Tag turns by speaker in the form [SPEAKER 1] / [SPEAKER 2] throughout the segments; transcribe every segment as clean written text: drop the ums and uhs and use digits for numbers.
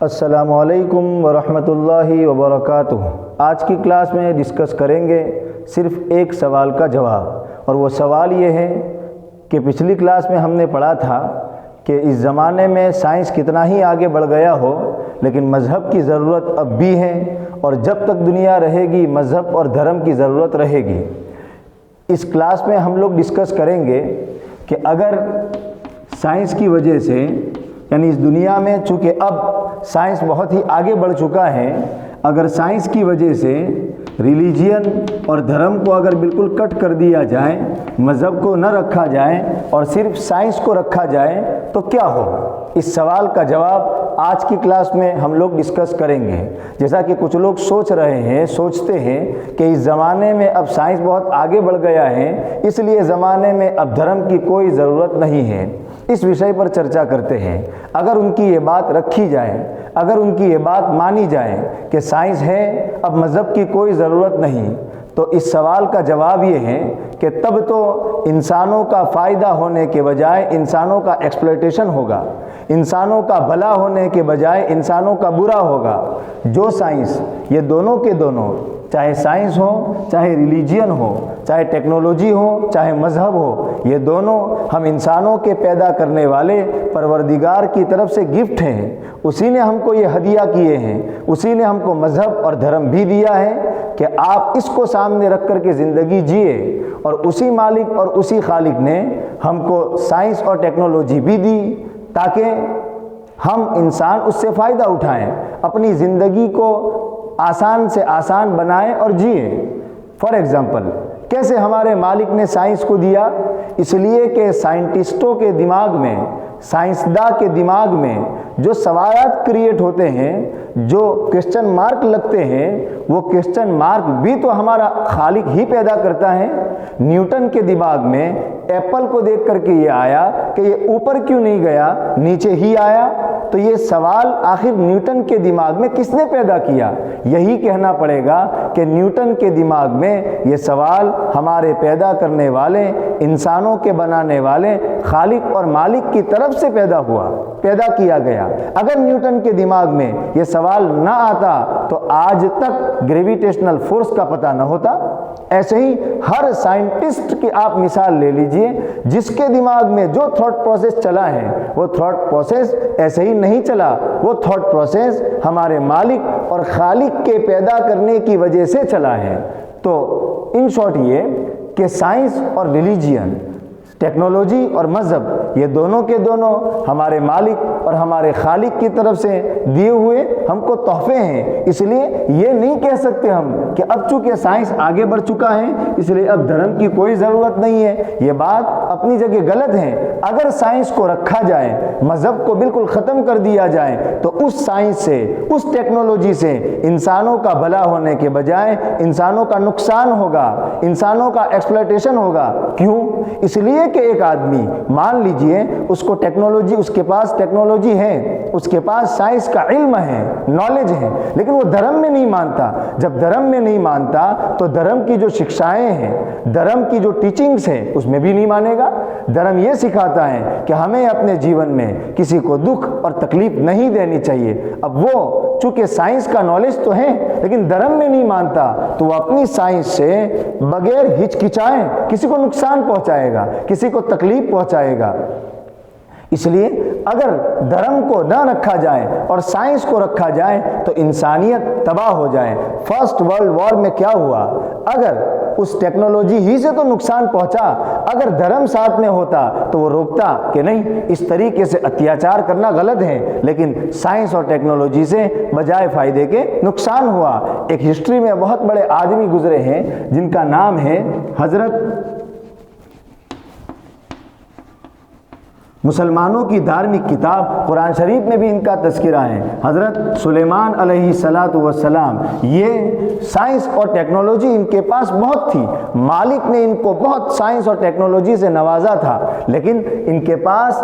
[SPEAKER 1] السلام علیکم ورحمۃ اللہ وبرکاتہ۔ آج کی کلاس میں ڈسکس کریں گے صرف ایک سوال کا جواب، اور وہ سوال یہ ہے کہ پچھلی کلاس میں ہم نے پڑھا تھا کہ اس زمانے میں سائنس کتنا ہی آگے بڑھ گیا ہو لیکن مذہب کی ضرورت اب بھی ہے، اور جب تک دنیا رہے گی مذہب اور دھرم کی ضرورت رہے گی۔ اس کلاس میں ہم لوگ ڈسکس کریں گے کہ اگر سائنس کی وجہ سے، یعنی اس دنیا میں چونکہ اب سائنس بہت ہی آگے بڑھ چکا ہے، اگر سائنس کی وجہ سے ریلیجین اور دھرم کو اگر بالکل کٹ کر دیا جائے، مذہب کو نہ رکھا جائے اور صرف سائنس کو رکھا جائے تو کیا ہو؟ اس سوال کا جواب آج کی کلاس میں ہم لوگ ڈسکس کریں گے۔ جیسا کہ کچھ لوگ سوچتے ہیں کہ اس زمانے میں اب سائنس بہت آگے بڑھ گیا ہے، اس لیے زمانے میں اب دھرم کی کوئی ضرورت نہیں ہے۔ اس وشے پر چرچا کرتے ہیں۔ اگر ان کی یہ بات رکھی جائے، اگر ان کی یہ بات مانی جائے کہ سائنس ہے اب مذہب کی کوئی ضرورت نہیں، تو اس سوال کا جواب یہ ہے کہ تب تو انسانوں کا فائدہ ہونے کے بجائے انسانوں کا ایکسپلائٹیشن ہوگا، انسانوں کا بھلا ہونے کے بجائے انسانوں کا برا ہوگا۔ جو سائنس، یہ دونوں کے دونوں، چاہے سائنس ہو، چاہے ریلیجین ہو، چاہے ٹیکنالوجی ہو، چاہے مذہب ہو، یہ دونوں ہم انسانوں کے پیدا کرنے والے پروردگار کی طرف سے گفٹ ہیں۔ اسی نے ہم کو یہ ہدیہ کیے ہیں، اسی نے ہم کو مذہب اور دھرم بھی دیا ہے کہ آپ اس کو سامنے رکھ کر کے زندگی جیے، اور اسی مالک اور اسی خالق نے ہم کو سائنس اور ٹیکنالوجی بھی دی تاکہ ہم انسان اس سے فائدہ اٹھائیں، اپنی زندگی کو آسان سے آسان بنائیں اور جئیں۔ فار ایگزامپل، کیسے ہمارے مالک نے سائنس کو دیا؟ اس لیے کہ سائنٹسٹوں کے دماغ میں، سائنسداں کے دماغ میں جو سوالات کریٹ ہوتے ہیں، جو کوسچن مارک لگتے ہیں، وہ کوسچن مارک بھی تو ہمارا خالق ہی پیدا کرتا ہے۔ نیوٹن کے دماغ میں ایپل کو دیکھ کر کے یہ آیا کہ یہ اوپر کیوں نہیں گیا، نیچے ہی آیا؟ تو یہ سوال آخر نیوٹن کے دماغ میں کس نے پیدا کیا؟ یہی کہنا پڑے گا کہ نیوٹن کے دماغ میں یہ سوال ہمارے پیدا کرنے والے، انسانوں کے بنانے والے خالق اور مالک کی طرف سے پیدا کیا گیا۔ اگر نیوٹن کے دماغ میں یہ سوال نہ آتا تو آج تک گریویٹیشنل فورس کا پتہ نہ ہوتا۔ ایسے ہی ہر سائنٹسٹ کی آپ مثال لے لیجئے، جس کے دماغ میں جو تھاٹ پروسیس چلا ہے وہ تھاٹ پروسیس ایسے ہی نہیں چلا، وہ تھاٹ پروسیس ہمارے مالک اور خالق کے پیدا کرنے کی وجہ سے چلا ہے۔ تو ان شارٹ یہ کہ سائنس اور ریلیجین، ٹیکنالوجی اور مذہب، یہ دونوں کے دونوں ہمارے مالک اور ہمارے خالق کی طرف سے دیے ہوئے ہم کو تحفے ہیں۔ اس لیے یہ نہیں کہہ سکتے ہم کہ اب چونکہ سائنس آگے بڑھ چکا ہے اس لیے اب دھرم کی کوئی ضرورت نہیں ہے۔ یہ بات اپنی جگہ غلط ہے۔ اگر سائنس کو رکھا جائے، مذہب کو بالکل ختم کر دیا جائے، تو اس سائنس سے، اس ٹیکنالوجی سے انسانوں کا بھلا ہونے کے بجائے انسانوں کا نقصان ہوگا، انسانوں کا ایکسپلائٹیشن ہوگا۔ کیوں؟ اس لیے کہ ایک آدمی، مان لیجئے اس کو ٹیکنالوجی، اس کے پاس ٹیکنالوجی ہے، اس کے پاس سائنس کا علم ہے، نالج ہے، لیکن وہ دھرم میں نہیں مانتا۔ جب دھرم میں نہیں مانتا تو دھرم کی جو شکشائیں ہیں، دھرم کی جو ٹیچنگز ہیں، اس میں بھی نہیں مانے گا۔ دھرم یہ سکھاتا ہے کہ ہمیں اپنے جیون میں کسی کو دکھ اور تکلیف نہیں دینی چاہیے۔ اب وہ چونکہ سائنس کا نالج تو ہے لیکن دھرم میں نہیں مانتا، تو وہ اپنی سائنس سے بغیر ہچکچائے کسی کو نقصان پہنچائے گا، کسی کو تکلیف پہنچائے گا۔ اس لیے اگر دھرم کو نہ رکھا جائے اور سائنس کو رکھا جائے تو انسانیت تباہ ہو جائے۔ فرسٹ ورلڈ وار میں کیا ہوا؟ اگر اس ٹیکنالوجی ہی سے تو نقصان پہنچا، اگر دھرم ساتھ میں ہوتا تو وہ روکتا کہ نہیں، اس طریقے سے اتیاچار کرنا غلط ہے، لیکن سائنس اور ٹیکنالوجی سے بجائے فائدے کے نقصان ہوا۔ ایک ہسٹری میں بہت بڑے آدمی گزرے ہیں جن کا نام ہے حضرت، مسلمانوں کی دھارمک کتاب قرآن شریف میں بھی ان کا تذکرہ ہے، حضرت سلیمان علیہ السلام۔ یہ سائنس اور ٹیکنالوجی ان کے پاس بہت تھی، مالک نے ان کو بہت سائنس اور ٹیکنالوجی سے نوازا تھا، لیکن ان کے پاس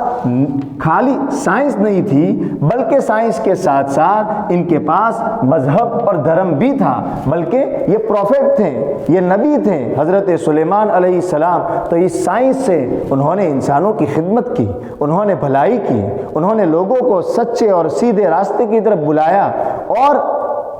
[SPEAKER 1] خالی سائنس نہیں تھی بلکہ سائنس کے ساتھ ساتھ ان کے پاس مذہب اور دھرم بھی تھا، بلکہ یہ پروفیٹ تھے، یہ نبی تھے حضرت سلیمان علیہ السلام۔ تو اس سائنس سے انہوں نے انسانوں کی خدمت کی، انہوں نے بھلائی کی، انہوں نے لوگوں کو سچے اور سیدھے راستے کی طرف بلایا۔ اور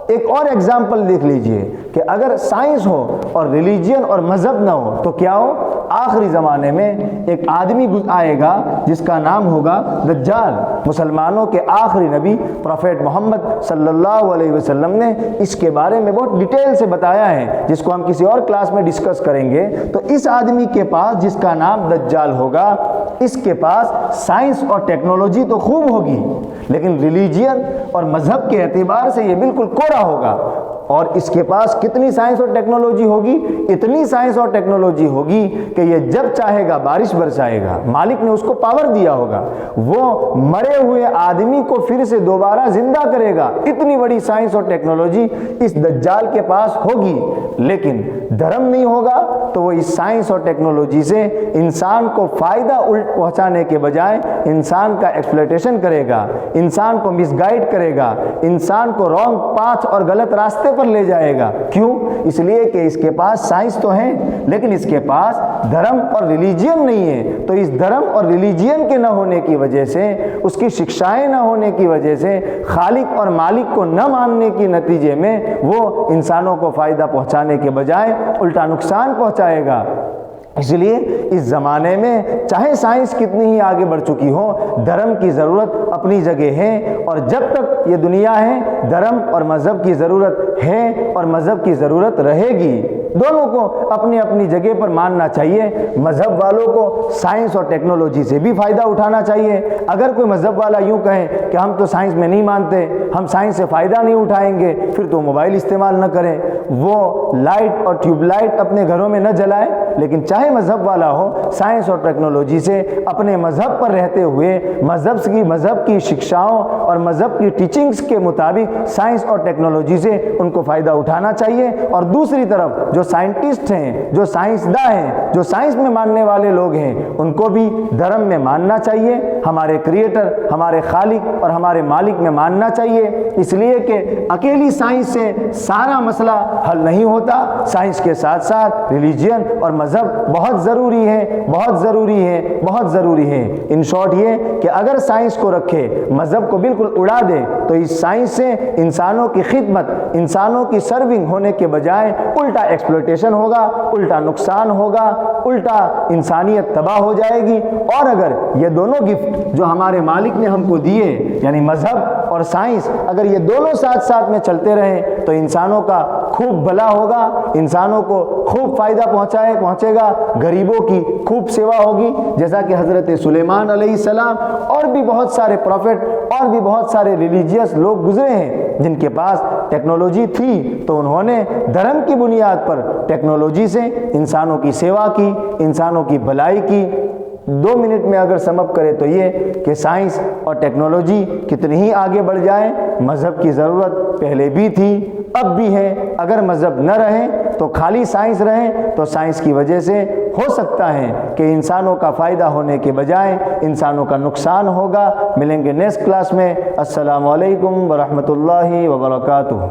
[SPEAKER 1] ایک اور ایگزامپل دیکھ لیجئے کہ اگر سائنس ہو اور ریلیجین اور مذہب نہ ہو تو کیا ہو؟ آخری زمانے میں ایک آدمی آئے گا جس کا نام ہوگا دجال۔ مسلمانوں کے آخری نبی پروفیٹ محمد صلی اللہ علیہ وسلم نے اس کے بارے میں بہت ڈیٹیل سے بتایا ہے، جس کو ہم کسی اور کلاس میں ڈسکس کریں گے۔ تو اس آدمی کے پاس جس کا نام دجال ہوگا، اس کے پاس سائنس اور ٹیکنالوجی تو خوب ہوگی، لیکن ریلیجین اور مذہب کے اعتبار سے یہ بالکل کوڑا ہوگا۔ اور اس کے پاس کتنی سائنس اور ٹیکنالوجی ہوگی؟ اتنی سائنس اور ٹیکنالوجی ہوگی کہ یہ جب چاہے گا بارش برسائے گا، مالک نے اس کو پاور دیا ہوگا، وہ مرے ہوئے آدمی کو پھر سے دوبارہ زندہ کرے گا۔ اتنی بڑی سائنس اور ٹیکنالوجی اس دجال کے پاس ہوگی، لیکن دھرم نہیں ہوگا تو وہ اس سائنس اور ٹیکنالوجی سے انسان کو فائدہ الٹ پہنچانے کے بجائے انسان کا ایکسپلویٹیشن کرے گا، انسان کو مس گائیڈ کرے گا، انسان کو رانگ پاتھ اور غلط راستے پر لے جائے گا۔ کیوں؟ اس لیے کہ اس کے پاس سائنس تو ہے لیکن اس کے پاس دھرم اور ریلیجین نہیں ہے۔ تو اس دھرم اور ریلیجین کے نہ ہونے کی وجہ سے، اس کی شکشائیں نہ ہونے کی وجہ سے، خالق اور مالک کو نہ ماننے کے نتیجے میں وہ انسانوں کو فائدہ پہنچانے کے بجائے الٹا نقصان پہنچائے گا۔ اس لیے اس زمانے میں چاہے سائنس کتنی ہی آگے بڑھ چکی ہو، دھرم کی ضرورت اپنی جگہ ہے، اور جب تک یہ دنیا ہے دھرم اور مذہب کی ضرورت ہے اور مذہب کی ضرورت رہے گی۔ دونوں کو اپنی اپنی جگہ پر ماننا چاہیے۔ مذہب والوں کو سائنس اور ٹیکنالوجی سے بھی فائدہ اٹھانا چاہیے۔ اگر کوئی مذہب والا یوں کہے کہ ہم تو سائنس میں نہیں مانتے، ہم سائنس سے فائدہ نہیں اٹھائیں گے، پھر تو موبائل استعمال نہ کریں، وہ لائٹ اور ٹیوب لائٹ اپنے گھروں میں نہ جلائیں۔ لیکن چاہے مذہب والا ہو، سائنس اور ٹیکنالوجی سے اپنے مذہب پر رہتے ہوئے مذہب کی شکشاؤں اور مذہب کی ٹیچنگز کے مطابق سائنس اور ٹیکنالوجی سے ان کو فائدہ اٹھانا چاہیے۔ اور دوسری طرف جو سائنٹسٹ ہیں، جو سائنسداں ہیں، جو سائنس میں ماننے والے لوگ ہیں، ان کو بھی دھرم میں ماننا چاہیے، ہمارے کریٹر، ہمارے خالق اور ہمارے مالک میں ماننا چاہیے۔ اس لیے کہ اکیلی سائنس سے سارا مسئلہ حل نہیں ہوتا، سائنس کے ساتھ ساتھ ریلیجین اور مذہب بہت ضروری ہے، بہت ضروری ہے، بہت ضروری ہے۔ ان شارٹ یہ کہ اگر سائنس کو رکھے، مذہب کو بالکل اڑا دے، تو اس سائنس سے انسانوں کی خدمت، انسانوں کی سرونگ ہونے کے بجائے الٹا ایکسپلویٹیشن ہوگا، الٹا نقصان ہوگا، الٹا انسانیت تباہ ہو جائے گی۔ اور اگر یہ دونوں گفٹ جو ہمارے مالک نے ہم کو دیے، یعنی مذہب اور سائنس، اگر یہ دونوں ساتھ ساتھ میں چلتے رہیں تو انسانوں کا خوب بھلا ہوگا، انسانوں کو خوب فائدہ پہنچے گا، غریبوں کی خوب سیوا ہوگی، جیسا کہ حضرت سلیمان علیہ السلام اور بھی بہت سارے پروفٹ اور بھی بہت سارے ریلیجیس لوگ گزرے ہیں جن کے پاس ٹیکنالوجی تھی، تو انہوں نے دھرم کی بنیاد پر ٹیکنالوجی سے انسانوں کی سیوا کی، انسانوں کی بھلائی کی۔ 2 منٹ میں اگر سم اپ کرے تو یہ کہ سائنس اور ٹیکنالوجی کتنی ہی آگے بڑھ جائے، مذہب کی ضرورت پہلے بھی تھی، اب بھی ہے۔ اگر مذہب نہ رہے تو خالی سائنس رہے تو سائنس کی وجہ سے ہو سکتا ہے کہ انسانوں کا فائدہ ہونے کے بجائے انسانوں کا نقصان ہوگا۔ ملیں گے نیکسٹ کلاس میں۔ السلام علیکم ورحمۃ اللہ وبرکاتہ۔